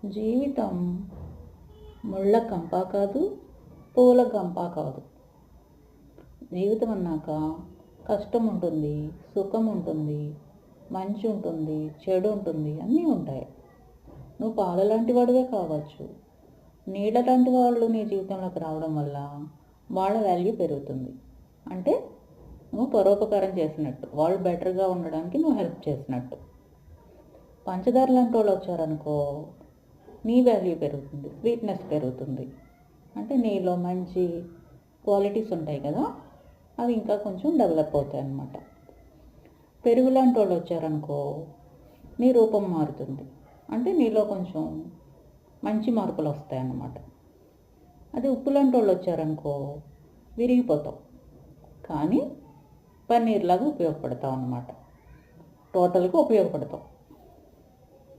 జీవితం ముళ్ళ కంప కాదు, పూల గంప కాదు. జీవితం అన్నాక కష్టం ఉంటుంది, సుఖం ఉంటుంది, మంచి ఉంటుంది, చెడు ఉంటుంది, అన్నీ ఉంటాయి. నువ్వు పాల లాంటి వాడివే కావచ్చు. నీళ్ళ లాంటి వాళ్ళు నీ జీవితంలోకి రావడం వల్ల వాళ్ళ వాల్యూ పెరుగుతుంది. అంటే నువ్వు పరోపకారం చేసినట్టు, వాళ్ళు బెటర్గా ఉండడానికి నువ్వు హెల్ప్ చేసినట్టు. పంచదార లాంటి వాళ్ళు వచ్చారనుకో, నీ వాల్యూ పెరుగుతుంది, స్వీట్నెస్ పెరుగుతుంది. అంటే నీలో మంచి క్వాలిటీస్ ఉంటాయి కదా, అవి ఇంకా కొంచెం డెవలప్ అవుతాయి అన్నమాట. పెరుగు లాంటి వాళ్ళు వచ్చారనుకో, నీ రూపం మారుతుంది. అంటే నీలో కొంచెం మంచి మార్పులు వస్తాయి అన్నమాట. అదే ఉప్పు లాంటి వాళ్ళు వచ్చారనుకో, విరిగిపోతావు, కానీ పన్నీర్లాగా ఉపయోగపడతావు అన్నమాట. టోటల్గా ఉపయోగపడతావు.